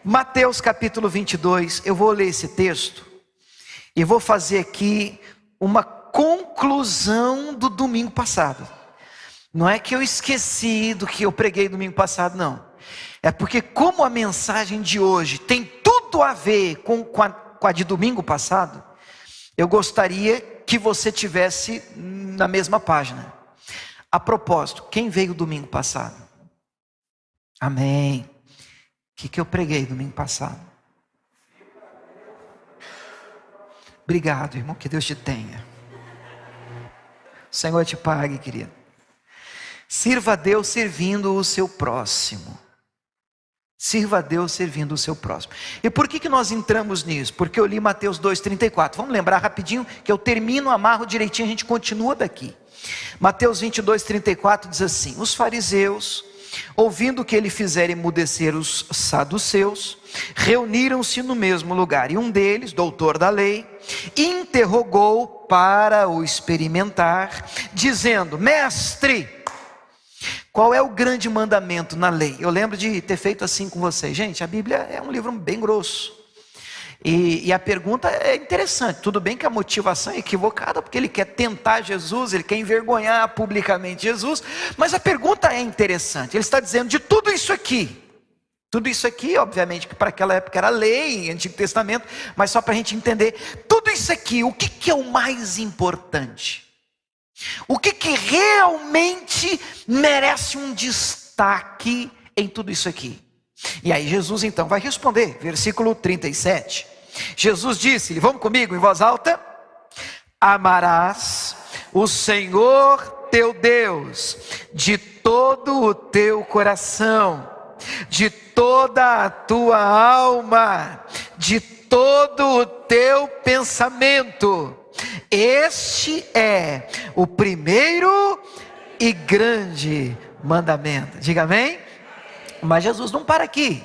Mateus capítulo 22, eu vou ler esse texto e vou fazer aqui uma conclusão do domingo passado. Não é que eu esqueci do que eu preguei domingo passado, não. É porque como a mensagem de hoje tem tudo a ver com a de domingo passado, eu gostaria que você tivesse na mesma página. A propósito, quem veio domingo passado? Amém. O que eu preguei domingo passado? Obrigado, irmão, que Deus te tenha. O Senhor te pague, querido. Sirva a Deus servindo o seu próximo. Sirva a Deus servindo o seu próximo. E por que nós entramos nisso? Porque eu li Mateus 2,34. Vamos lembrar rapidinho que eu termino, amarro direitinho, a gente continua daqui. Mateus 22,34 diz assim: os fariseus, ouvindo que ele fizera emudecer os saduceus, reuniram-se no mesmo lugar. E um deles, doutor da lei, interrogou para o experimentar, dizendo: mestre, qual é o grande mandamento na lei? Eu lembro de ter feito assim com vocês. Gente, a Bíblia é um livro bem grosso. E a pergunta é interessante. Tudo bem que a motivação é equivocada, porque ele quer tentar Jesus, ele quer envergonhar publicamente Jesus. Mas a pergunta é interessante. Ele está dizendo: de tudo isso aqui, obviamente que para aquela época era lei, Antigo Testamento, mas só para a gente entender, tudo isso aqui, o que é o mais importante? O que realmente merece um destaque em tudo isso aqui? E aí Jesus então vai responder, versículo 37. Jesus disse-lhe, vamos comigo em voz alta: amarás o Senhor teu Deus de todo o teu coração, de toda a tua alma, de todo o teu pensamento. Este é o primeiro e grande mandamento. Diga amém? Mas Jesus não para aqui.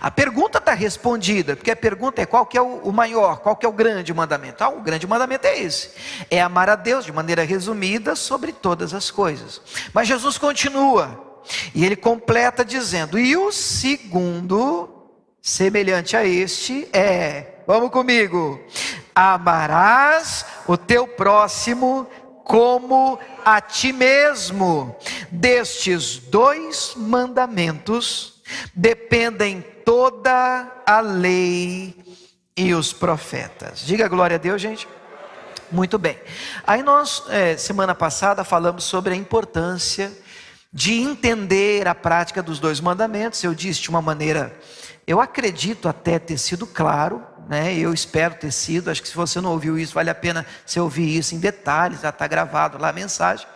A pergunta está respondida, porque a pergunta é: qual que é o maior, qual que é o grande mandamento? O grande mandamento é esse, é amar a Deus de maneira resumida sobre todas as coisas. Mas Jesus continua, e ele completa dizendo: e o segundo, semelhante a este, é, vamos comigo, amarás o teu próximo como a ti mesmo. Destes dois mandamentos dependem toda a lei e os profetas. Diga glória a Deus, gente. Muito bem. Aí nós, semana passada, falamos sobre a importância de entender a prática dos dois mandamentos. Eu disse de uma maneira, eu acredito até ter sido claro, né? Eu espero ter sido. Acho que se você não ouviu isso, vale a pena você ouvir isso em detalhes, já está gravado lá a mensagem.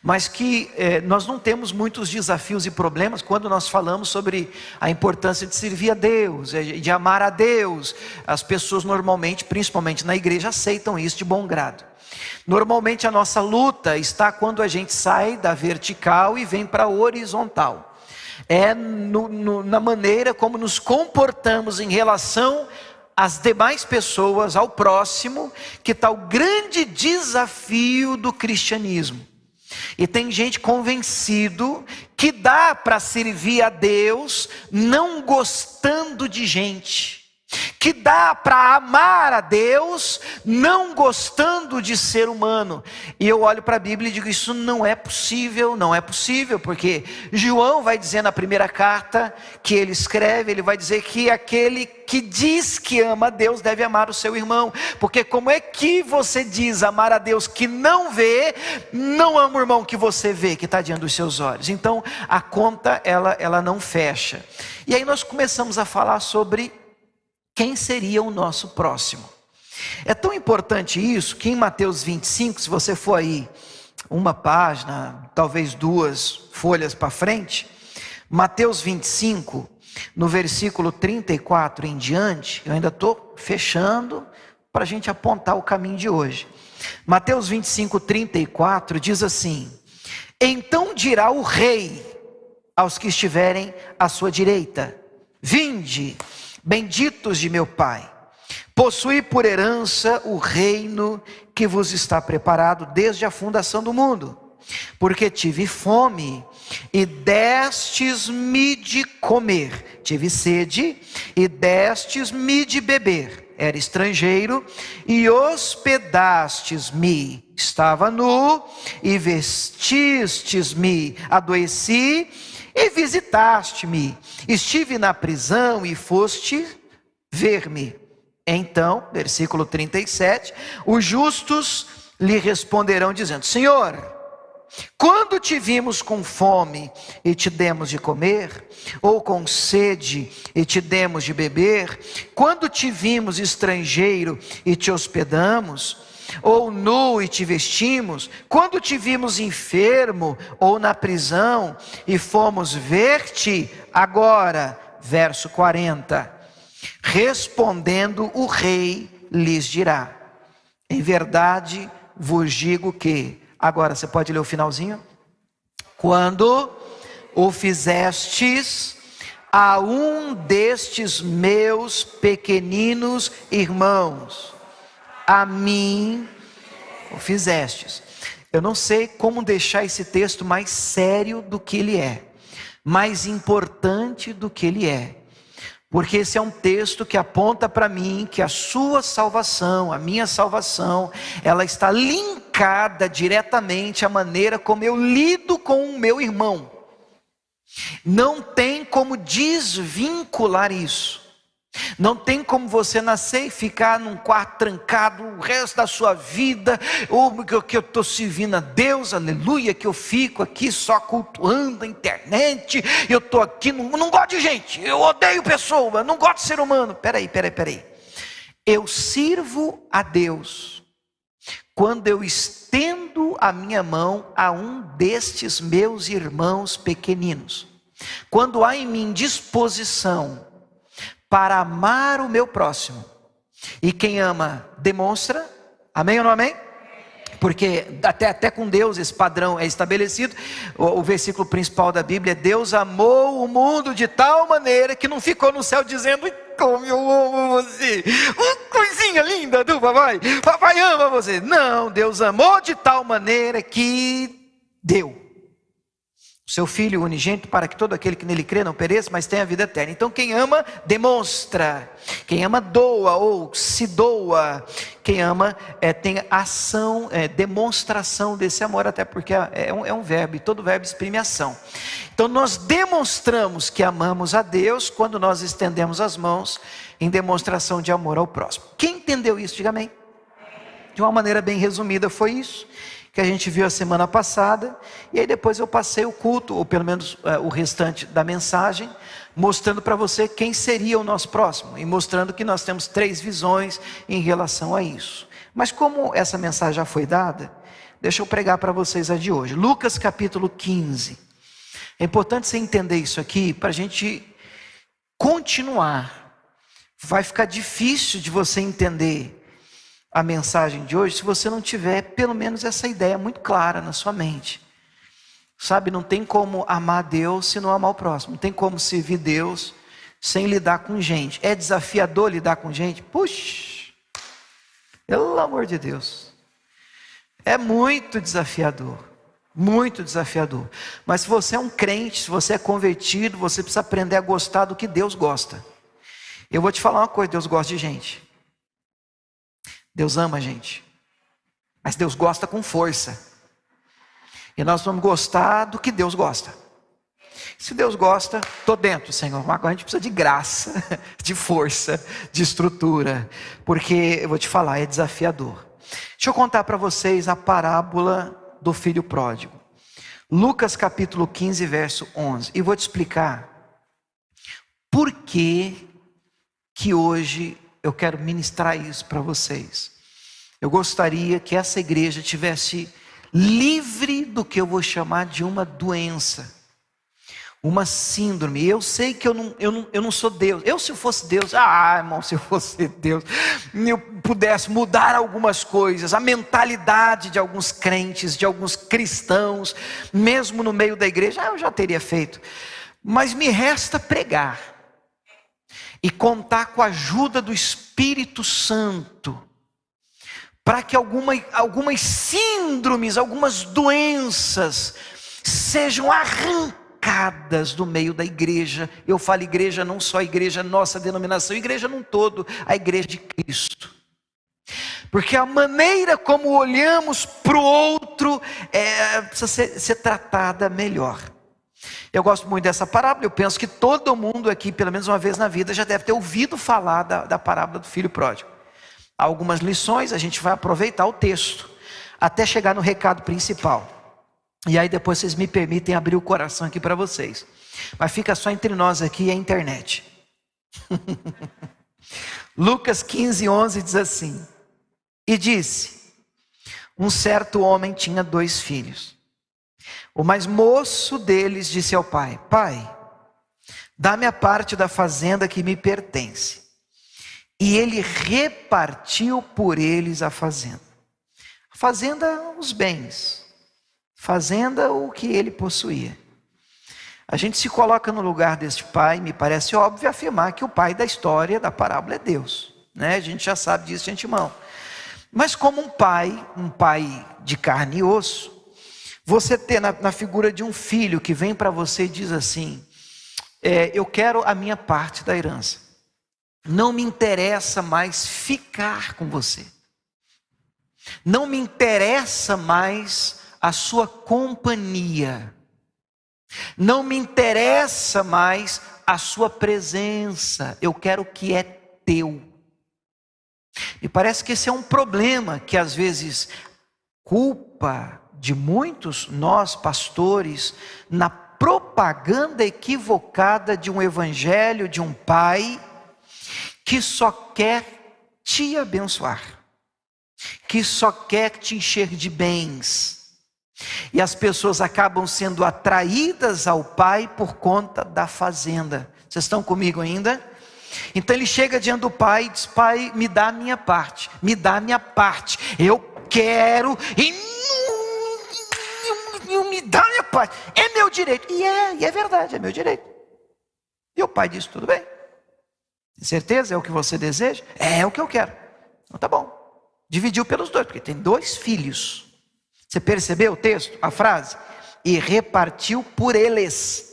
Mas que nós não temos muitos desafios e problemas quando nós falamos sobre a importância de servir a Deus, de amar a Deus. As pessoas normalmente, principalmente na igreja, aceitam isso de bom grado. Normalmente a nossa luta está quando a gente sai da vertical e vem para a horizontal. É na maneira como nos comportamos em relação às demais pessoas, ao próximo, que está o grande desafio do cristianismo. E tem gente convencido que dá para servir a Deus não gostando de gente, que dá para amar a Deus não gostando de ser humano. E eu olho para a Bíblia e digo: isso não é possível, não é possível, porque João vai dizer na primeira carta que ele escreve, ele vai dizer que aquele que diz que ama a Deus deve amar o seu irmão. Porque como é que você diz amar a Deus que não vê, não ama o irmão que você vê, que está diante dos seus olhos? Então a conta ela não fecha. E aí nós começamos a falar sobre quem seria o nosso próximo. É tão importante isso que em Mateus 25, se você for aí uma página, talvez duas folhas para frente, Mateus 25, no versículo 34 em diante, eu ainda estou fechando para a gente apontar o caminho de hoje. Mateus 25, 34 diz assim: então dirá o rei aos que estiverem à sua direita: vinde, benditos de meu Pai, possuí por herança o reino que vos está preparado desde a fundação do mundo. porque tive fome e destes-me de comer, tive sede e destes-me de beber, era estrangeiro e hospedastes-me, estava nu e vestistes-me, adoeci e visitaste-me, estive na prisão e foste ver-me. Então, versículo 37, os justos lhe responderão dizendo: Senhor, quando te vimos com fome e te demos de comer, ou com sede e te demos de beber? Quando te vimos estrangeiro e te hospedamos, ou nu e te vestimos? Quando te vimos enfermo ou na prisão e fomos ver-te? Agora, verso 40, respondendo o rei lhes dirá: em verdade vos digo que... Agora, você pode ler o finalzinho? Quando o fizestes a um destes meus pequeninos irmãos, a mim o fizestes. Eu não sei como deixar esse texto mais sério do que ele é, mais importante do que ele é. Porque esse é um texto que aponta para mim que a sua salvação, a minha salvação, ela está linkada diretamente à maneira como eu lido com o meu irmão. Não tem como desvincular isso. Não tem como você nascer e ficar num quarto trancado o resto da sua vida, ou que eu estou servindo a Deus, aleluia, que eu fico aqui só cultuando a internet, eu estou aqui, não gosto de gente, eu odeio pessoa, não gosto de ser humano. Peraí, eu sirvo a Deus quando eu estendo a minha mão a um destes meus irmãos pequeninos, quando há em mim disposição para amar o meu próximo. E quem ama demonstra, amém ou não amém? Porque até com Deus esse padrão é estabelecido. O versículo principal da Bíblia é: Deus amou o mundo de tal maneira que não ficou no céu dizendo: como eu amo você, coisinha linda do papai, papai ama você. Não, Deus amou de tal maneira que deu o seu Filho unigênito, para que todo aquele que nele crê não pereça, mas tenha a vida eterna. Então quem ama demonstra, quem ama doa ou se doa, quem ama tem ação, demonstração desse amor, até porque é um verbo, e todo verbo exprime ação. Então nós demonstramos que amamos a Deus quando nós estendemos as mãos em demonstração de amor ao próximo. Quem entendeu isso, diga amém. De uma maneira bem resumida foi isso que a gente viu a semana passada, e aí depois eu passei o culto, ou pelo menos o restante da mensagem, mostrando para você quem seria o nosso próximo, e mostrando que nós temos 3 visões em relação a isso. Mas como essa mensagem já foi dada, deixa eu pregar para vocês a de hoje. Lucas capítulo 15, é importante você entender isso aqui, para a gente continuar. Vai ficar difícil de você entender a mensagem de hoje se você não tiver pelo menos essa ideia muito clara na sua mente. Sabe, não tem como amar Deus se não amar o próximo. Não tem como servir Deus sem lidar com gente. É desafiador lidar com gente? Puxa, pelo amor de Deus, é muito desafiador. Muito desafiador. Mas se você é um crente, se você é convertido, você precisa aprender a gostar do que Deus gosta. Eu vou te falar uma coisa: Deus gosta de gente. Deus ama a gente, mas Deus gosta com força, e nós vamos gostar do que Deus gosta. Se Deus gosta, estou dentro, Senhor, mas agora a gente precisa de graça, de força, de estrutura, porque eu vou te falar, é desafiador. Deixa eu contar para vocês a parábola do filho pródigo, Lucas capítulo 15 verso 11, e vou te explicar por que hoje eu quero ministrar isso para vocês. Eu gostaria que essa igreja tivesse livre do que eu vou chamar de uma doença, uma síndrome. Eu sei que eu não sou Deus. Se eu fosse Deus, irmão, se eu fosse Deus, eu pudesse mudar algumas coisas, a mentalidade de alguns crentes, de alguns cristãos, mesmo no meio da igreja, eu já teria feito. Mas me resta pregar e contar com a ajuda do Espírito Santo para que algumas síndromes, algumas doenças sejam arrancadas do meio da igreja. Eu falo igreja, não só a igreja, nossa denominação, igreja num todo, a igreja de Cristo. Porque a maneira como olhamos para o outro precisa ser tratada melhor. Eu gosto muito dessa parábola. Eu penso que todo mundo aqui, pelo menos uma vez na vida, já deve ter ouvido falar da parábola do filho pródigo. Há algumas lições, a gente vai aproveitar o texto até chegar no recado principal. E aí depois vocês me permitem abrir o coração aqui para vocês. Mas fica só entre nós aqui e a internet. Lucas 15:11 diz assim: e disse: um certo homem tinha 2 filhos. O mais moço deles disse ao pai: pai, dá-me a parte da fazenda que me pertence. E ele repartiu por eles a fazenda. A fazenda, os bens. Fazenda, o que ele possuía. A gente se coloca no lugar deste pai. Me parece óbvio afirmar que o pai da história, da parábola, é Deus, né? A gente já sabe disso de antemão. Mas como um pai de carne e osso, você ter na figura de um filho que vem para você e diz assim: eu quero a minha parte da herança, não me interessa mais ficar com você, não me interessa mais a sua companhia, não me interessa mais a sua presença, eu quero o que é teu. E parece que esse é um problema que às vezes culpa de muitos nós pastores na propaganda equivocada de um evangelho, de um pai que só quer te abençoar, que só quer te encher de bens. E as pessoas acabam sendo atraídas ao pai por conta da fazenda. Vocês estão comigo ainda? Então ele chega diante do pai e diz: pai, me dá a minha parte, me dá a minha parte, eu quero, e me dá a minha parte, é meu direito. E é verdade, é meu direito. E o pai diz: tudo bem, tem certeza? É o que você deseja? É o que eu quero. Então tá bom, dividiu pelos 2, porque tem 2 filhos. Você percebeu o texto, a frase? E repartiu por eles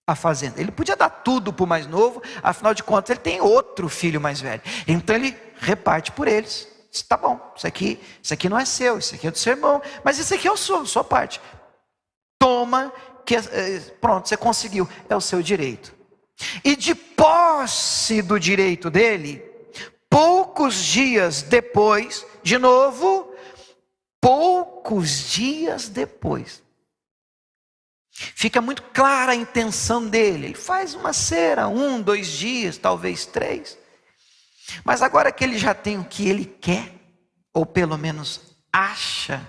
a fazenda. Ele podia dar tudo para o mais novo, afinal de contas ele tem outro filho mais velho. Então ele reparte por eles. Diz: tá bom, isso aqui não é seu, isso aqui é do seu irmão, mas isso aqui é sua parte. Toma, pronto, você conseguiu, é o seu direito. E de posse do direito dele, poucos dias depois, de novo, poucos dias depois, fica muito clara a intenção dele. Ele faz uma cera, 1, 2 dias, talvez 3. Mas agora que ele já tem o que ele quer, ou pelo menos acha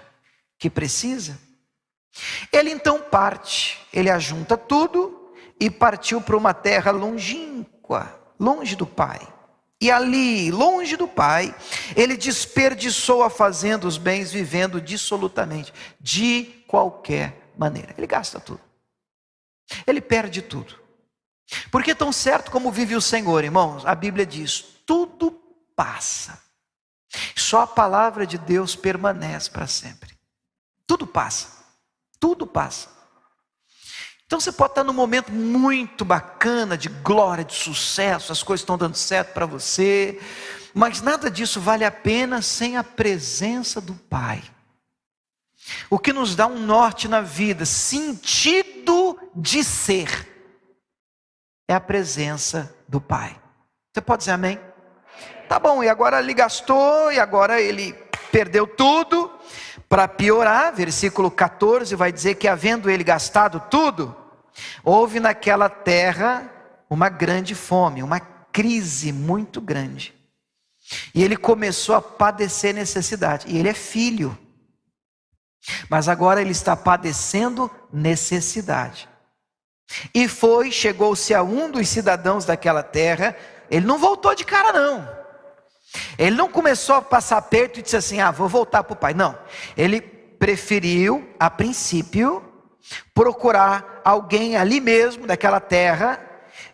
que precisa, ele então parte. Ele ajunta tudo e partiu para uma terra longínqua, longe do pai. E ali, longe do pai, ele desperdiçou a fazenda, os bens, vivendo dissolutamente, de qualquer maneira. Ele gasta tudo, ele perde tudo. Porque tão certo como vive o Senhor, irmãos, a Bíblia diz: tudo passa, só a palavra de Deus permanece para sempre. Tudo passa, tudo passa. Então você pode estar num momento muito bacana, de glória, de sucesso, as coisas estão dando certo para você, mas nada disso vale a pena sem a presença do Pai. O que nos dá um norte na vida, sentido de ser, é a presença do Pai. Você pode dizer amém? Tá bom, e agora ele gastou, e agora ele perdeu tudo. Para piorar, versículo 14 vai dizer que, havendo ele gastado tudo, houve naquela terra uma grande fome, uma crise muito grande. E ele começou a padecer necessidade. E ele é filho, mas agora ele está padecendo necessidade. E chegou-se a um dos cidadãos daquela terra. Ele não voltou de cara não. Ele não começou a passar perto e disse assim: vou voltar para o pai. Não, ele preferiu, a princípio, procurar alguém ali mesmo, daquela terra.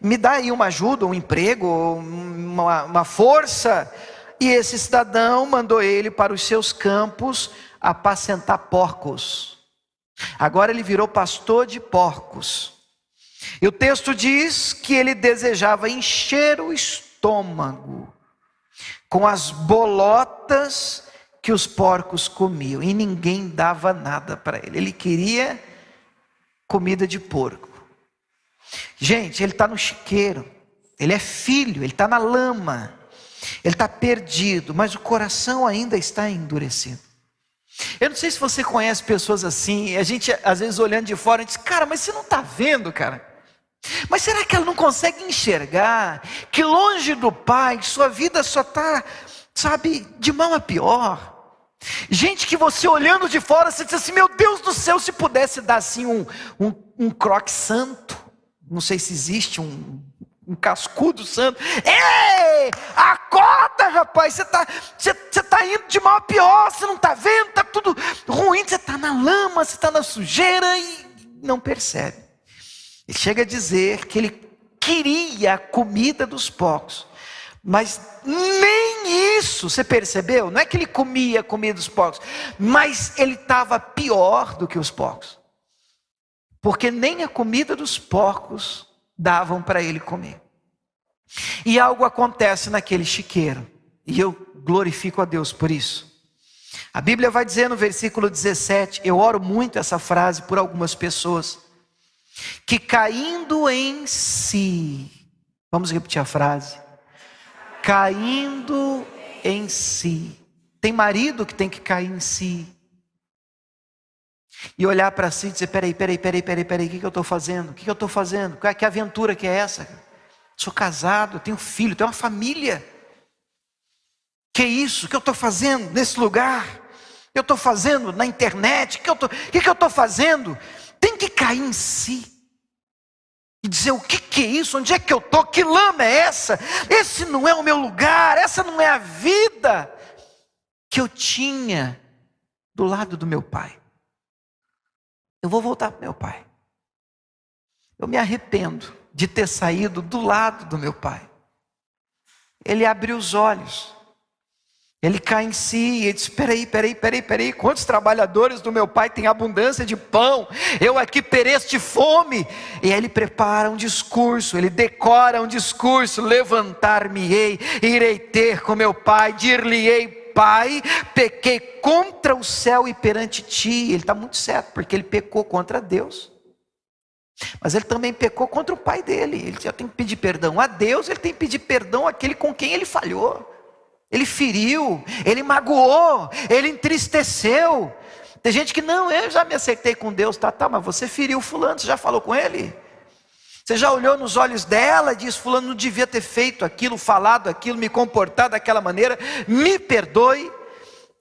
Me dá aí uma ajuda, um emprego, uma força. e esse cidadão mandou ele para os seus campos apacentar porcos. Agora ele virou pastor de porcos. E o texto diz que ele desejava encher o estômago com as bolotas que os porcos comiam, e ninguém dava nada para ele. Ele queria comida de porco. Gente, ele está no chiqueiro, ele é filho, ele está na lama, ele está perdido, mas o coração ainda está endurecido. Eu não sei se você conhece pessoas assim, a gente às vezes olhando de fora, a gente diz, cara, mas você não está vendo, cara? Mas será que ela não consegue enxergar que longe do Pai, sua vida só está, sabe, de mal a pior? Gente que você olhando de fora, você diz assim, meu Deus do céu, se pudesse dar assim um croque santo, não sei se existe um cascudo santo. Ei, acorda, rapaz, você está indo de mal a pior, você não está vendo, está tudo ruim, você está na lama, você está na sujeira e não percebe. Ele chega a dizer que ele queria a comida dos porcos, mas nem isso, você percebeu? Não é que ele comia a comida dos porcos, mas ele estava pior do que os porcos, porque nem a comida dos porcos davam para ele comer. E algo acontece naquele chiqueiro, e eu glorifico a Deus por isso. A Bíblia vai dizer no versículo 17, eu oro muito essa frase por algumas pessoas, que caindo em si, vamos repetir a frase, caindo em si. Tem marido que tem que cair em si e olhar para si e dizer, peraí, o que eu estou fazendo? O que eu estou fazendo? Que aventura que é essa? Sou casado, tenho filho, tenho uma família. Que isso? O que eu estou fazendo nesse lugar? O que eu estou fazendo na internet? O que eu estou fazendo? Tem que cair em si e dizer, o que é isso? Onde é que eu estou? Que lama é essa? Esse não é o meu lugar, essa não é a vida que eu tinha do lado do meu pai. Eu vou voltar para o meu pai. Eu me arrependo de ter saído do lado do meu pai. Ele abriu os olhos, ele cai em si e diz, peraí, quantos trabalhadores do meu pai têm abundância de pão, eu aqui pereço de fome. E aí ele prepara um discurso, ele decora um discurso, levantar-me-ei, irei ter com meu pai, dir-lhe-ei, pai, pequei contra o céu e perante ti. Ele está muito certo, porque ele pecou contra Deus, mas ele também pecou contra o pai dele. Ele já tem que pedir perdão a Deus, ele tem que pedir perdão àquele com quem ele falhou. Ele feriu, ele magoou, ele entristeceu. Tem gente que não, eu já me acertei com Deus, tá, mas você feriu fulano, você já falou com ele? Você já olhou nos olhos dela e disse, fulano não devia ter feito aquilo, falado aquilo, me comportado daquela maneira, me perdoe.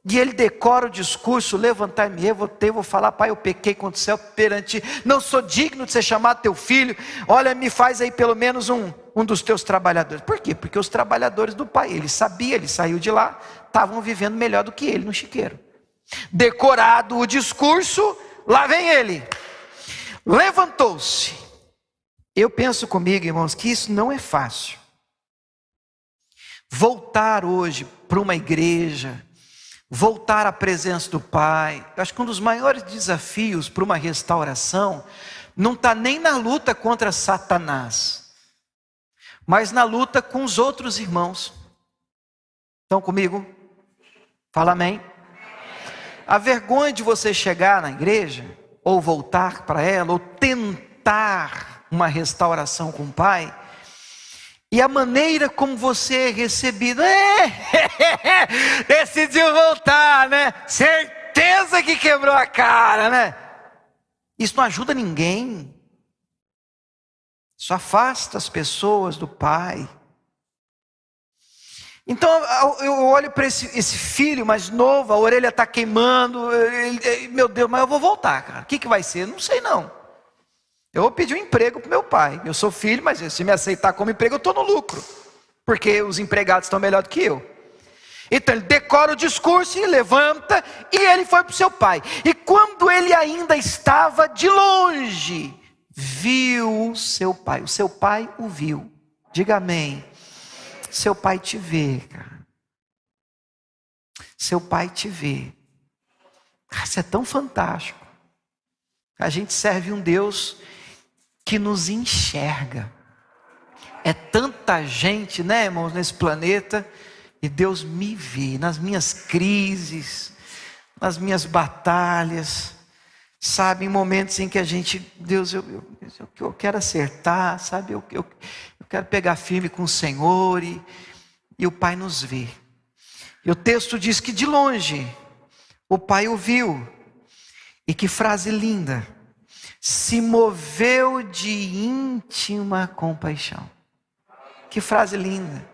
E ele decora o discurso, levantar-me, eu vou falar, pai, eu pequei contra o céu perante ti, não sou digno de ser chamado teu filho, olha, me faz aí pelo menos um dos teus trabalhadores. Por quê? Porque os trabalhadores do pai, ele sabia, ele saiu de lá, estavam vivendo melhor do que ele no chiqueiro. Decorado o discurso, lá vem ele, levantou-se. Eu penso comigo, irmãos, que isso não é fácil. Voltar hoje para uma igreja, voltar à presença do Pai, eu acho que um dos maiores desafios para uma restauração, não está nem na luta contra Satanás, mas na luta com os outros irmãos. Estão comigo? Fala amém. A vergonha de você chegar na igreja, ou voltar para ela, ou tentar uma restauração com o Pai, e a maneira como você é recebido, decidiu voltar, né? Certeza que quebrou a cara, né? Isso não ajuda ninguém. Isso afasta as pessoas do Pai. Então eu olho para esse filho mais novo, a orelha está queimando, meu Deus, mas eu vou voltar, cara. O que vai ser? Não sei não. Eu vou pedir um emprego para meu pai. Eu sou filho, mas se me aceitar como emprego, eu estou no lucro, porque os empregados estão melhor do que eu. Então ele decora o discurso e levanta, e ele foi para o seu pai. E quando ele ainda estava de longe, viu o seu pai o viu. Diga amém. Seu pai te vê, cara. seu pai te vê. Isso é tão fantástico. A gente serve um Deus que nos enxerga. É tanta gente, né, irmãos, nesse planeta, e Deus me vê nas minhas crises, nas minhas batalhas, sabe, em momentos em que a gente, Deus, eu quero acertar, sabe, eu quero pegar firme com o Senhor, e o Pai nos vê. E o texto diz que de longe o Pai o viu, e que frase linda, se moveu de íntima compaixão. Que frase linda.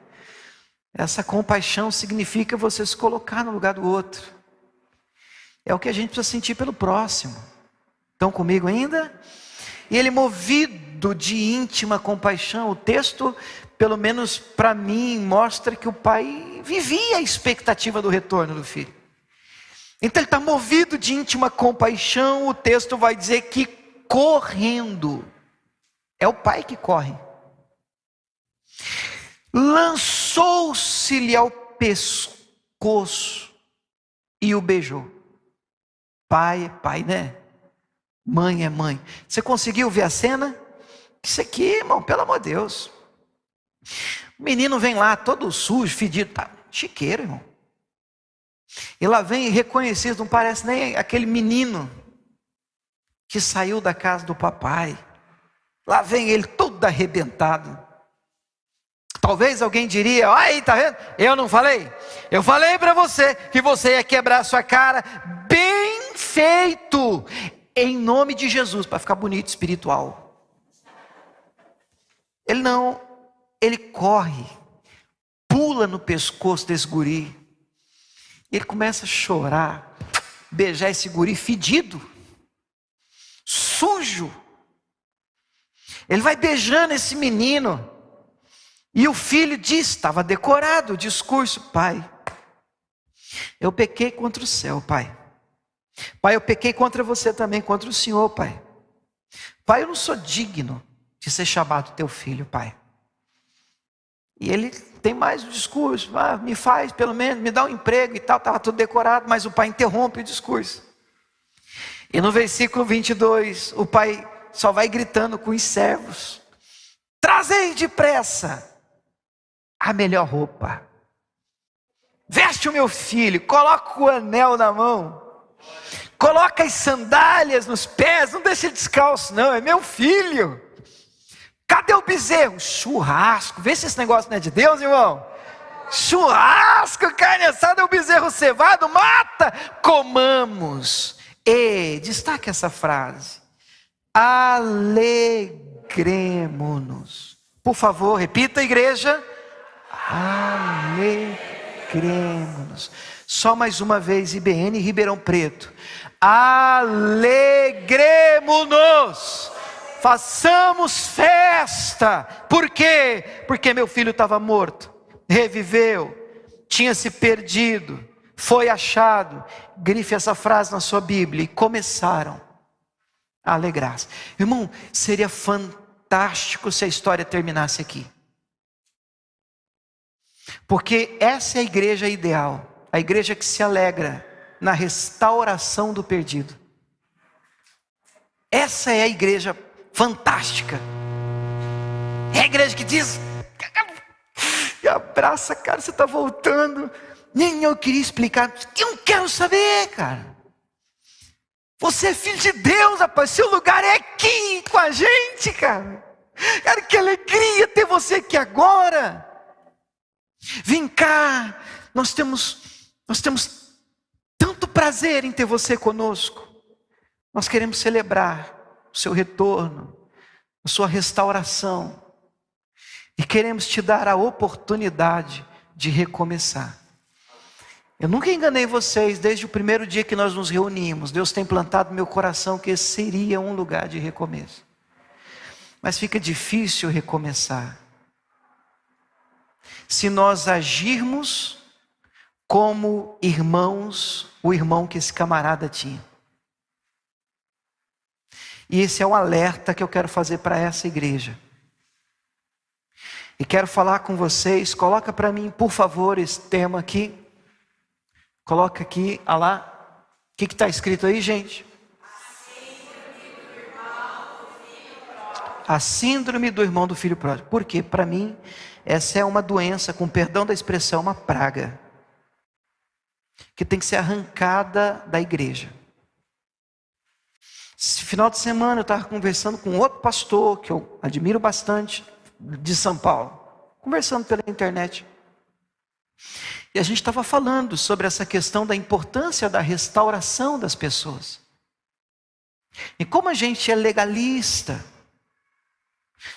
Essa compaixão significa você se colocar no lugar do outro. É o que a gente precisa sentir pelo próximo. Estão comigo ainda? E ele, movido de íntima compaixão, o texto, pelo menos para mim, mostra que o pai vivia a expectativa do retorno do filho. Então ele está movido de íntima compaixão, o texto vai dizer que correndo, é o pai que corre, lançou-se-lhe ao pescoço e o beijou. Pai é pai, né? Mãe é mãe. Você conseguiu ver a cena? Isso aqui, irmão, pelo amor de Deus. O menino vem lá todo sujo, fedido, tá chiqueiro, irmão. E lá vem reconhecido, não parece nem aquele menino que saiu da casa do papai. Lá vem ele todo arrebentado. Talvez alguém diria, aí, tá vendo? Eu não falei? Eu falei para você que você ia quebrar a sua cara. Bem feito! Em nome de Jesus, para ficar bonito, espiritual. Ele não, ele corre, pula no pescoço desse guri. Ele começa a chorar, beijar esse guri fedido, sujo. Ele vai beijando esse menino. E o filho diz, estava decorado o discurso: pai, eu pequei contra o céu, pai. Pai, eu pequei contra você também, contra o Senhor, pai. Pai, eu não sou digno de ser chamado teu filho, pai. E ele tem mais um discurso: me faz pelo menos, me dá um emprego e tal. Estava tudo decorado, mas o pai interrompe o discurso. E no versículo 22, o pai só vai gritando com os servos: trazei depressa a melhor roupa, veste o meu filho, coloca o anel na mão, coloca as sandálias nos pés, não deixa ele descalço não, é meu filho. Cadê o bezerro? Churrasco. Vê se esse negócio não é de Deus, irmão. Churrasco, carne assada, é o bezerro cevado, mata, comamos. E destaque essa frase: alegremo-nos. Por favor, repita, igreja. Alegremo-nos. Só mais uma vez, IBN Ribeirão Preto. Alegremo-nos. Façamos festa. Por quê? Porque meu filho estava morto, reviveu, tinha se perdido, foi achado. Grife essa frase na sua Bíblia: e começaram a alegrar-se. Irmão, seria fantástico se a história terminasse aqui, porque essa é a igreja ideal, a igreja que se alegra na restauração do perdido. Essa é a igreja fantástica. É a igreja que diz, e abraça, cara, você está voltando. Nem eu queria explicar, eu não quero saber, cara. Você é filho de Deus, rapaz, seu lugar é aqui com a gente, cara. Cara, que alegria ter você aqui agora. Vem cá, nós temos tanto prazer em ter você conosco. Nós queremos celebrar o seu retorno, a sua restauração, e queremos te dar a oportunidade de recomeçar. Eu nunca enganei vocês, desde o primeiro dia que nós nos reunimos, Deus tem plantado no meu coração que esse seria um lugar de recomeço. Mas fica difícil recomeçar se nós agirmos como irmãos, o irmão que esse camarada tinha. E esse é o alerta que eu quero fazer para essa igreja. E quero falar com vocês, coloca para mim, por favor, esse tema aqui. Coloca aqui, olha lá. O que está escrito aí, gente? A síndrome do irmão do filho pródigo. Por quê? Para mim, essa é uma doença, com perdão da expressão, uma praga, que tem que ser arrancada da igreja. Esse final de semana eu estava conversando com outro pastor, que eu admiro bastante, de São Paulo, conversando pela internet. E a gente estava falando sobre essa questão da importância da restauração das pessoas. E como a gente é legalista,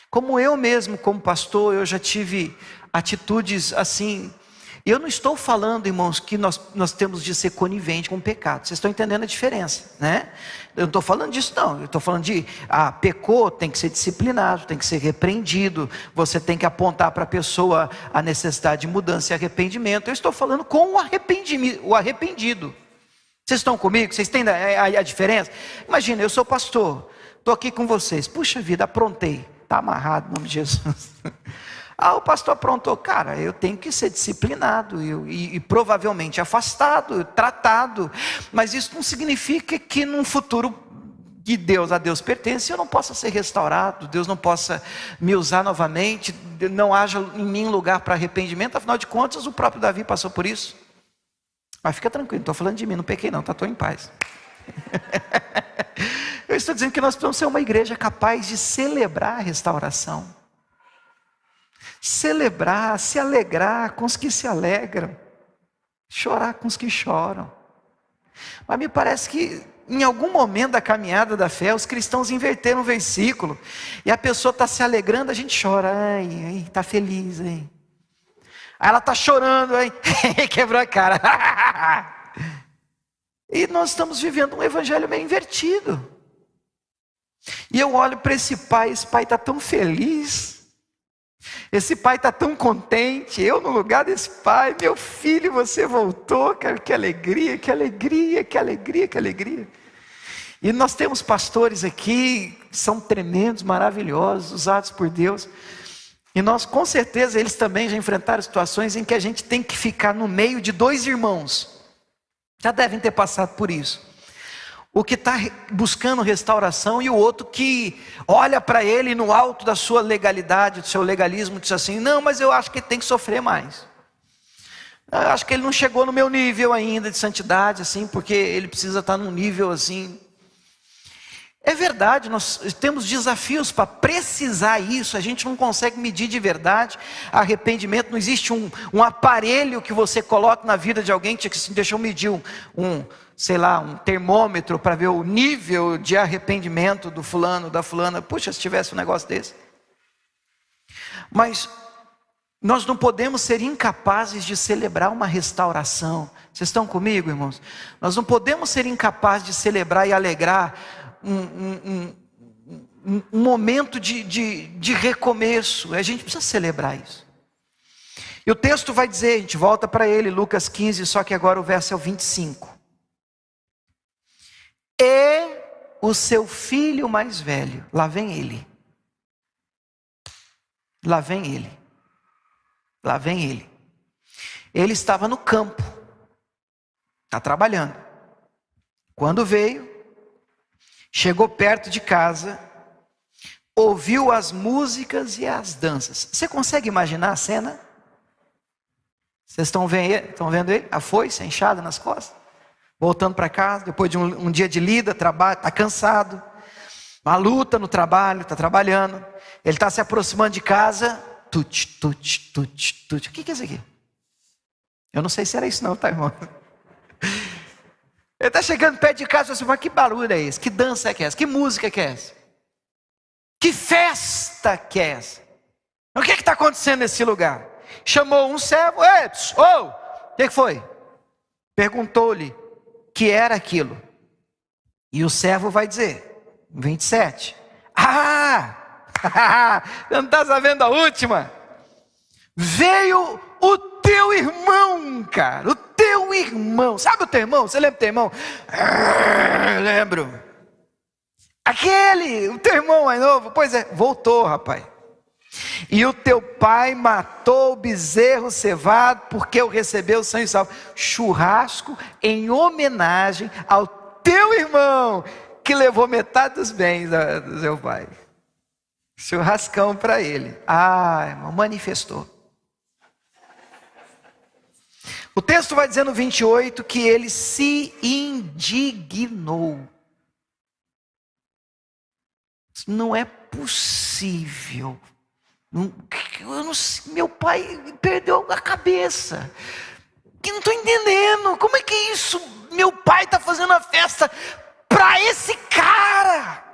como eu mesmo, como pastor, eu já tive atitudes assim. Eu não estou falando, irmãos, que nós temos de ser conivente com o pecado. Vocês estão entendendo a diferença, né? Eu não estou falando disso não. Eu estou falando de, pecou, tem que ser disciplinado, tem que ser repreendido. Você tem que apontar para a pessoa a necessidade de mudança e arrependimento. Eu estou falando com o arrependido. Vocês estão comigo? Vocês têm a diferença? Imagina, eu sou pastor, estou aqui com vocês. Puxa vida, aprontei. Está amarrado, em nome de Jesus. O pastor aprontou. Cara, eu tenho que ser disciplinado e provavelmente afastado, tratado. Mas isso não significa que num futuro que a Deus pertence, eu não possa ser restaurado, Deus não possa me usar novamente, não haja em mim lugar para arrependimento. Afinal de contas, o próprio Davi passou por isso. Mas fica tranquilo, não estou falando de mim, não pequei não, estou em paz. Eu estou dizendo que nós precisamos ser uma igreja capaz de celebrar a restauração. Celebrar, se alegrar com os que se alegram, chorar com os que choram. Mas me parece que em algum momento da caminhada da fé, os cristãos inverteram o versículo, e a pessoa está se alegrando, a gente chora, ai, está feliz, hein? Aí ela está chorando, hein? Quebrou a cara. E nós estamos vivendo um evangelho meio invertido. E eu olho para esse pai está tão feliz, esse pai está tão contente. Eu no lugar desse pai, meu filho, você voltou, cara, que alegria, que alegria, que alegria, que alegria. E nós temos pastores aqui, que são tremendos, maravilhosos, usados por Deus. E nós, com certeza, eles também já enfrentaram situações em que a gente tem que ficar no meio de dois irmãos. Já devem ter passado por isso. O que está buscando restauração e o outro que olha para ele no alto da sua legalidade, do seu legalismo, diz assim: não, mas eu acho que ele tem que sofrer mais. Eu acho que ele não chegou no meu nível ainda de santidade, assim, porque ele precisa estar num nível assim. É verdade, nós temos desafios para precisar isso. A gente não consegue medir de verdade arrependimento. Não existe um aparelho que você coloca na vida de alguém que assim, deixa eu medir sei lá, um termômetro para ver o nível de arrependimento do fulano, da fulana. Puxa, se tivesse um negócio desse. Mas nós não podemos ser incapazes de celebrar uma restauração. Vocês estão comigo, irmãos? Nós não podemos ser incapazes de celebrar e alegrar um momento de recomeço. A gente precisa celebrar isso. E o texto vai dizer, a gente volta para ele, Lucas 15, só que agora o verso é o 25. E o seu filho mais velho, lá vem ele. Lá vem ele. Lá vem ele. Ele estava no campo, está trabalhando. Quando veio, chegou perto de casa, ouviu as músicas e as danças. Você consegue imaginar a cena? Vocês estão vendo ele? A foice, a enxada nas costas? Voltando para casa, depois de um dia de lida, trabalho, está cansado. Uma luta no trabalho, está trabalhando. Ele está se aproximando de casa. Tut, tut, tut, tut. O que é isso aqui? Eu não sei se era isso não, tá, irmão? Ele está chegando perto de casa e assim, mas que barulho é esse? Que dança é essa? Que música é essa? Que festa que é essa? O que está acontecendo nesse lugar? Chamou um servo. O que foi? Perguntou-lhe que era aquilo. E o servo vai dizer, 27. Não está sabendo a última? Veio o teu irmão, cara. O teu irmão. Sabe o teu irmão? Você lembra do teu irmão? Lembro. O teu irmão mais novo. Pois é, voltou, rapaz. E o teu pai matou o bezerro cevado, porque o recebeu são e salvo. Churrasco em homenagem ao teu irmão, que levou metade dos bens do seu pai. Churrascão para ele. Irmão, manifestou. O texto vai dizer no 28 que ele se indignou. Não é possível. Meu pai perdeu a cabeça. Eu não estou entendendo. Como é que é isso? Meu pai está fazendo a festa para esse cara.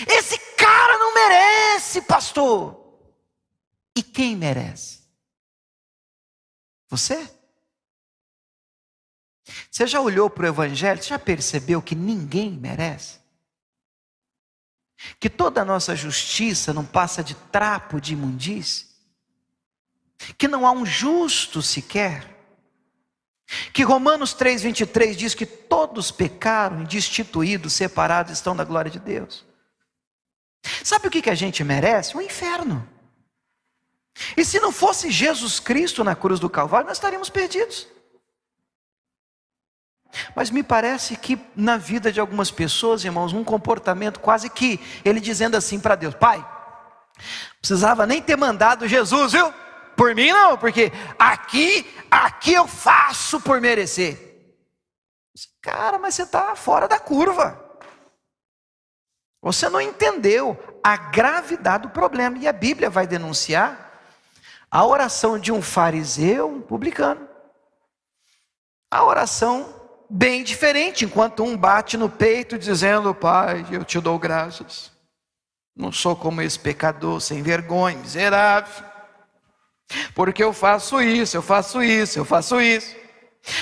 Esse cara não merece, pastor. E quem merece? Você? Você já olhou para o Evangelho? Você já percebeu que ninguém merece? Que toda a nossa justiça não passa de trapo de imundície? Que não há um justo sequer? Que Romanos 3,23 diz que todos pecaram, destituídos, separados estão da glória de Deus? Sabe o que a gente merece? O inferno. E se não fosse Jesus Cristo na cruz do Calvário, nós estaríamos perdidos. Mas me parece que na vida de algumas pessoas, irmãos, um comportamento quase que ele dizendo assim para Deus: Pai, precisava nem ter mandado Jesus, viu? Por mim não, porque aqui eu faço por merecer. Cara, mas você está fora da curva. Você não entendeu a gravidade do problema. E a Bíblia vai denunciar a oração de um fariseu, um publicano. A oração bem diferente, enquanto um bate no peito dizendo: Pai, eu te dou graças. Não sou como esse pecador sem vergonha, miserável. Porque eu faço isso, eu faço isso, eu faço isso.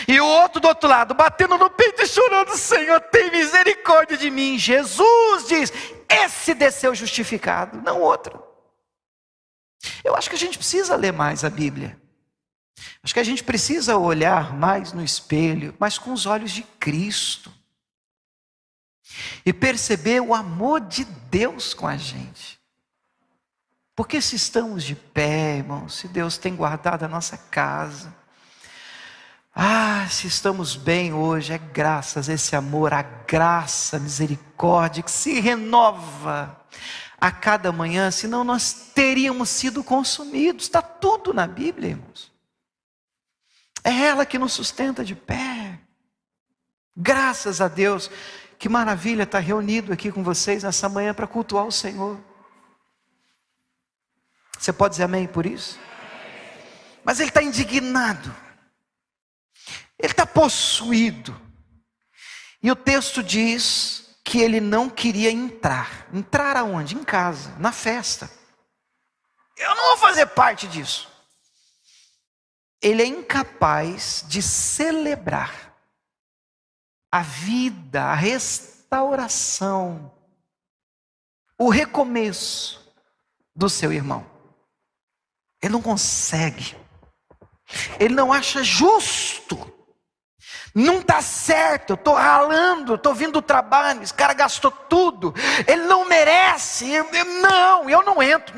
E o outro do outro lado, batendo no peito e chorando: Senhor, tem misericórdia de mim. Jesus diz: esse desceu justificado, não outro. Eu acho que a gente precisa ler mais a Bíblia. Acho que a gente precisa olhar mais no espelho, mas com os olhos de Cristo. E perceber o amor de Deus com a gente. Porque se estamos de pé, irmãos, se Deus tem guardado a nossa casa, se estamos bem hoje, é graças a esse amor, a graça, a misericórdia que se renova a cada manhã, senão nós teríamos sido consumidos. Está tudo na Bíblia, irmãos. É ela que nos sustenta de pé. Graças a Deus. Que maravilha estar reunido aqui com vocês nessa manhã para cultuar o Senhor. Você pode dizer amém por isso? Mas ele está indignado. Ele está possuído. E o texto diz que ele não queria entrar. Entrar aonde? Em casa, na festa. Eu não vou fazer parte disso. Ele é incapaz de celebrar a vida, a restauração, o recomeço do seu irmão. Ele não consegue. Ele não acha justo. Não está certo, eu estou ralando, estou vindo do trabalho, esse cara gastou tudo, ele não merece, eu não entro,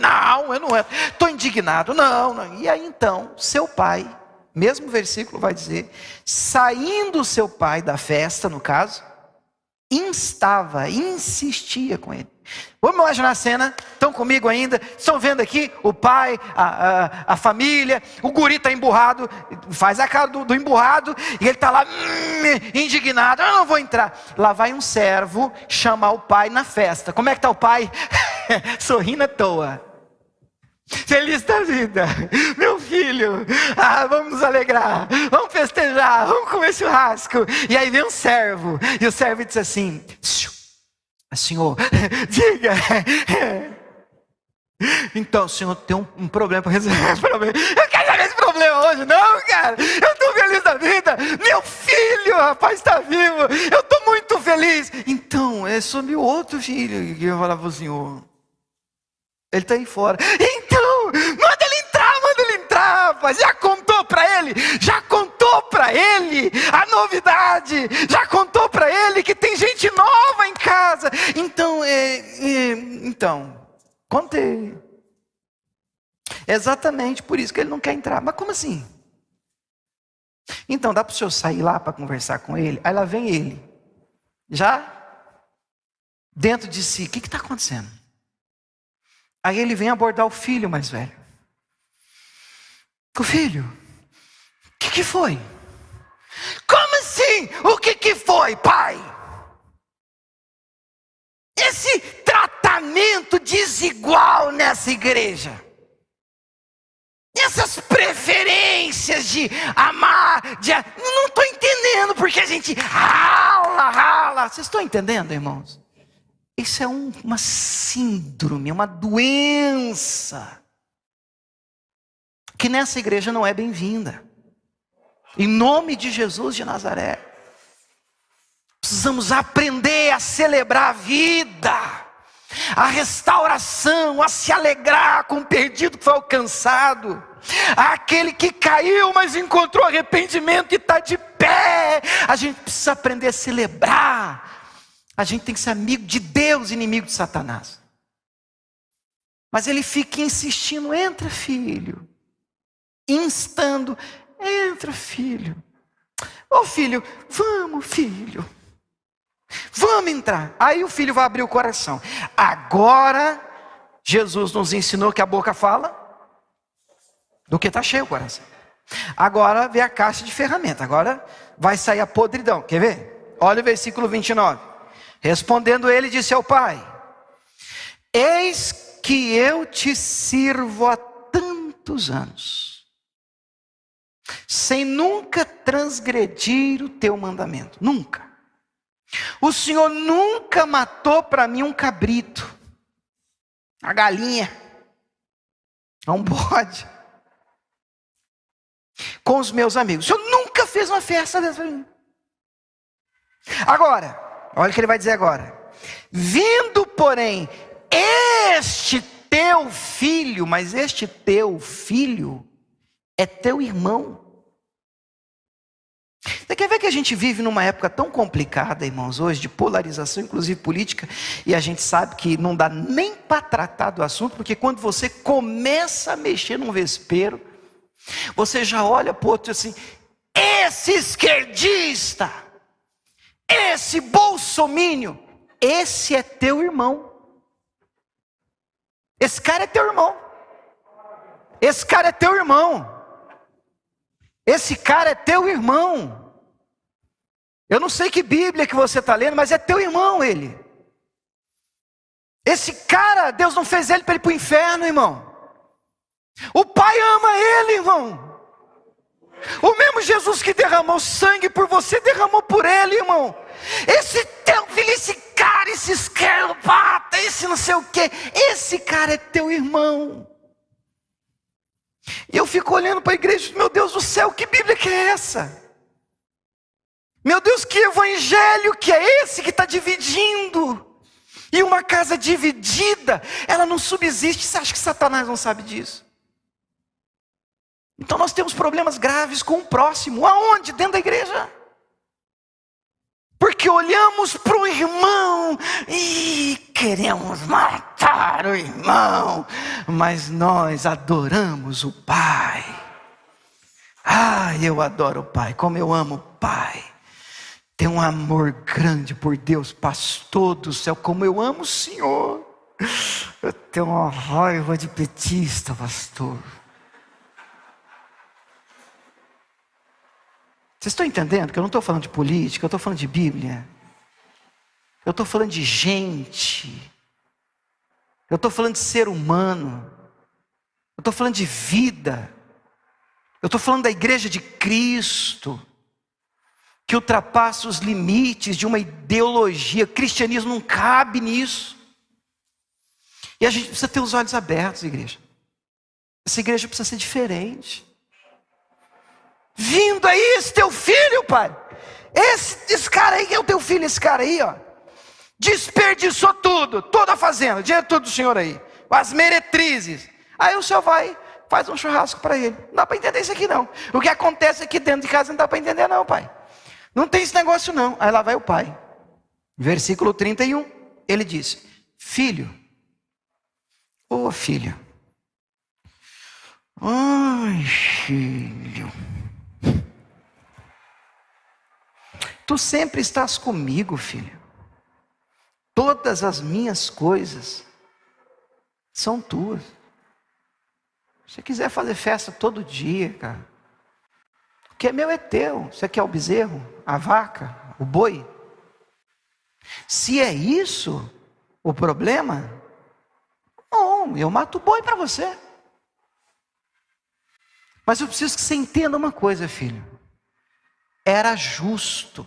estou indignado, não. E aí então, seu pai, mesmo versículo vai dizer, saindo seu pai da festa, no caso, insistia com ele. Vamos imaginar a cena, estão comigo ainda, estão vendo aqui o pai, a família, o guri está emburrado, faz a cara do emburrado, e ele está lá indignado: eu não vou entrar. Lá vai um servo chamar o pai na festa. Como é que está o pai? Sorrindo à toa, feliz da vida, meu filho, vamos nos alegrar, vamos festejar, vamos comer churrasco. E aí vem um servo, e o servo diz assim: Senhor, diga. Então, senhor, tem um problema para resolver. Eu quero saber esse problema hoje. Não, cara, eu estou feliz da vida. Meu filho, rapaz, está vivo. Eu estou muito feliz. Então, é sobre o outro filho que eu falava para o senhor. Ele está aí fora. Então, manda ele entrar, rapaz. Já contou para ele a novidade. Já contou para ele que tem gente nova em casa. Então, Contei. Exatamente por isso que ele não quer entrar. Mas como assim? Então, dá para o senhor sair lá para conversar com ele? Aí lá vem ele. Já dentro de si, o que está acontecendo? Aí ele vem abordar o filho mais velho. O filho, o que foi? Como assim? O que foi, pai? Esse tratamento desigual nessa igreja. Essas preferências de amar, não estou entendendo porque a gente rala. Vocês estão entendendo, irmãos? Isso é uma síndrome, uma doença, que nessa igreja não é bem-vinda. Em nome de Jesus de Nazaré, precisamos aprender a celebrar a vida, a restauração, a se alegrar com o perdido que foi alcançado, aquele que caiu, mas encontrou arrependimento e está de pé. A gente precisa aprender a celebrar. A gente tem que ser amigo de Deus, inimigo de Satanás. Mas ele fica insistindo, entra filho, instando, entra filho. Ô filho, vamos filho, vamos entrar. Aí o filho vai abrir o coração. Agora, Jesus nos ensinou que a boca fala do que está cheio o coração. Agora vem a caixa de ferramenta. Agora vai sair a podridão. Quer ver? Olha o versículo 29. Respondendo ele, disse ao pai: eis que eu te sirvo há tantos anos, sem nunca transgredir o teu mandamento. Nunca. O Senhor nunca matou para mim um cabrito, a galinha, um bode, com os meus amigos. O Senhor nunca fez uma festa dessa para mim. Agora, olha o que ele vai dizer agora. Vindo, porém, este teu filho, mas este teu filho é teu irmão. Você quer ver que a gente vive numa época tão complicada, irmãos, hoje, de polarização, inclusive política, e a gente sabe que não dá nem para tratar do assunto, porque quando você começa a mexer num vespeiro, você já olha para o outro assim, esse esquerdista, esse bolsomínio, esse é teu irmão. Esse cara é teu irmão. Esse cara é teu irmão. Esse cara é teu irmão. Eu não sei que Bíblia que você está lendo, mas é teu irmão ele. Esse cara, Deus não fez ele para ir para o inferno, irmão. O Pai ama ele, irmão. O mesmo Jesus que derramou sangue por você, derramou por ele, irmão. Esse teu filho, esse cara, esse esquerdo-pata, esse não sei o que, esse cara é teu irmão. E eu fico olhando para a igreja, meu Deus do céu, que Bíblia que é essa? Meu Deus, que evangelho que é esse que está dividindo? E uma casa dividida, ela não subsiste. Você acha que Satanás não sabe disso? Então nós temos problemas graves com o próximo. Aonde? Dentro da igreja. Porque olhamos para o irmão e queremos matar o irmão, mas nós adoramos o Pai. Eu adoro o Pai, como eu amo o Pai. Tenho um amor grande por Deus, pastor do céu, como eu amo o Senhor. Eu tenho uma raiva de petista, pastor. Vocês estão entendendo que eu não estou falando de política, eu estou falando de Bíblia. Eu estou falando de gente. Eu estou falando de ser humano. Eu estou falando de vida. Eu estou falando da igreja de Cristo, que ultrapassa os limites de uma ideologia. O cristianismo não cabe nisso. E a gente precisa ter os olhos abertos, igreja. Essa igreja precisa ser diferente. Vindo aí esse teu filho, pai. Esse cara aí, é o teu filho, esse cara aí, ó. Desperdiçou tudo, toda a fazenda, dinheiro todo do senhor aí, as meretrizes. Aí o senhor vai, faz um churrasco para ele. Não dá para entender isso aqui não. O que acontece aqui dentro de casa não dá para entender não, pai. Não tem esse negócio não. Aí lá vai o pai. Versículo 31, ele diz: filho, Ô filho. Ai, filho. Tu sempre estás comigo, filho. Todas as minhas coisas são tuas. Se você quiser fazer festa todo dia, cara, o que é meu é teu. Você quer o bezerro, a vaca, o boi? Se é isso o problema, bom, eu mato o boi para você. Mas eu preciso que você entenda uma coisa, filho. Era justo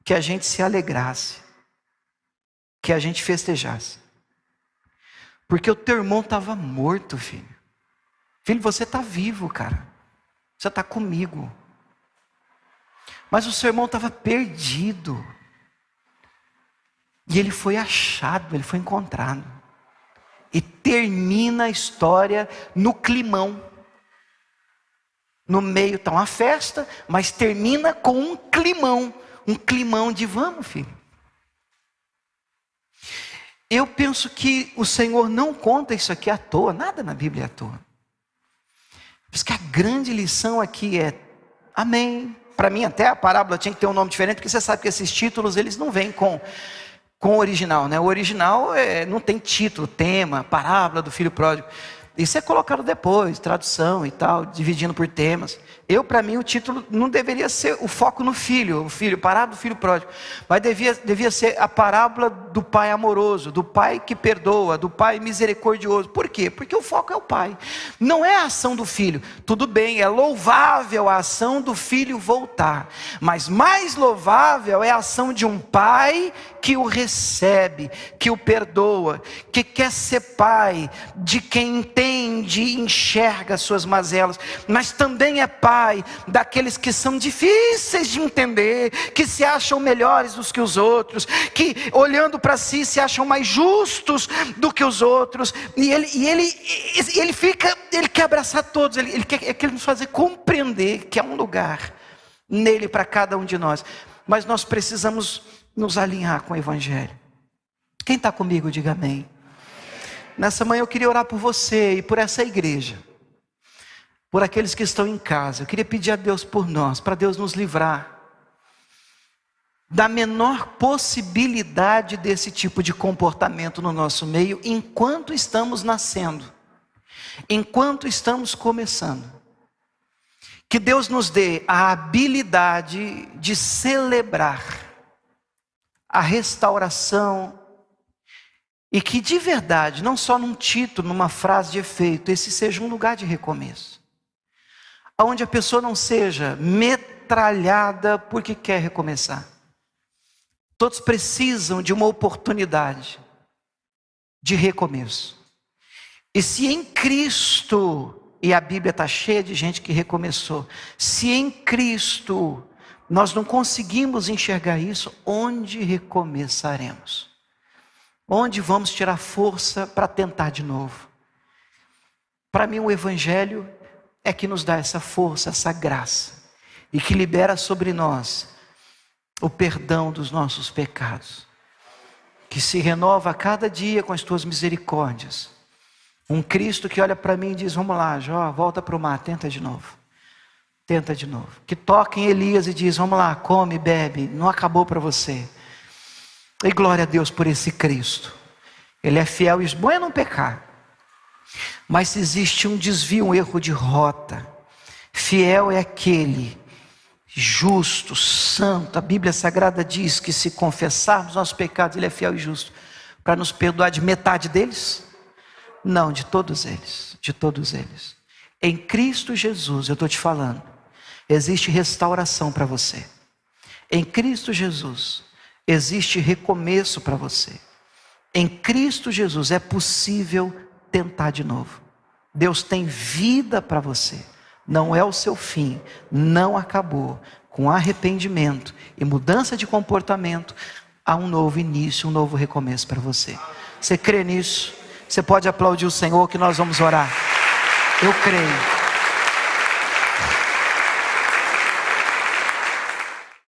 que a gente se alegrasse, que a gente festejasse, porque o teu irmão estava morto, filho. Filho, você está vivo, cara. Você está comigo. Mas o seu irmão estava perdido. E ele foi achado, ele foi encontrado. E termina a história no climão. No meio está uma festa, mas termina com um climão. Um climão de vamos, filho. Eu penso que o Senhor não conta isso aqui à toa. Nada na Bíblia é à toa. Por isso que a grande lição aqui é amém. Para mim até a parábola tinha que ter um nome diferente, porque você sabe que esses títulos eles não vêm com o original, né? O original não tem título, tema, parábola do filho pródigo. Isso é colocado depois, tradução e tal, dividindo por temas. Para mim, o título não deveria ser o foco no filho, parábola do filho pródigo. Mas devia ser a parábola do pai amoroso, do pai que perdoa, do pai misericordioso. Por quê? Porque o foco é o pai. Não é a ação do filho. Tudo bem, é louvável a ação do filho voltar. Mas mais louvável é a ação de um pai que o recebe, que o perdoa, que quer ser pai de quem entende e enxerga as suas mazelas, mas também é pai daqueles que são difíceis de entender, que se acham melhores do que os outros, que olhando para si se acham mais justos do que os outros, e ele quer abraçar todos, ele quer nos fazer compreender que há um lugar nele para cada um de nós, mas nós precisamos nos alinhar com o Evangelho. Quem está comigo, diga amém. Nessa manhã eu queria orar por você e por essa igreja, por aqueles que estão em casa. Eu queria pedir a Deus por nós, para Deus nos livrar da menor possibilidade desse tipo de comportamento no nosso meio, enquanto estamos nascendo, enquanto estamos começando. Que Deus nos dê a habilidade de celebrar a restauração, e que de verdade, não só num título, numa frase de efeito, esse seja um lugar de recomeço, onde a pessoa não seja metralhada porque quer recomeçar. Todos precisam de uma oportunidade de recomeço. E se em Cristo, e a Bíblia está cheia de gente que recomeçou, se em Cristo nós não conseguimos enxergar isso, onde recomeçaremos? Onde vamos tirar força para tentar de novo? Para mim o Evangelho é que nos dá essa força, essa graça, e que libera sobre nós o perdão dos nossos pecados, que se renova a cada dia com as tuas misericórdias. Um Cristo que olha para mim e diz: vamos lá, Jó, volta para o mar, tenta de novo. Tenta de novo. Que toca em Elias e diz: vamos lá, come, bebe, não acabou para você. E glória a Deus por esse Cristo. Ele é fiel e bom é não pecar. Mas se existe um desvio, um erro de rota, fiel é aquele, justo, santo. A Bíblia Sagrada diz que se confessarmos nossos pecados, Ele é fiel e justo para nos perdoar de metade deles? Não, de todos eles. De todos eles. Em Cristo Jesus, eu estou te falando, existe restauração para você. Em Cristo Jesus, existe recomeço para você. Em Cristo Jesus é possível tentar de novo. Deus tem vida para você. Não é o seu fim. Não acabou. Com arrependimento e mudança de comportamento, há um novo início, um novo recomeço para você. Você crê nisso? Você pode aplaudir o Senhor que nós vamos orar. Eu creio.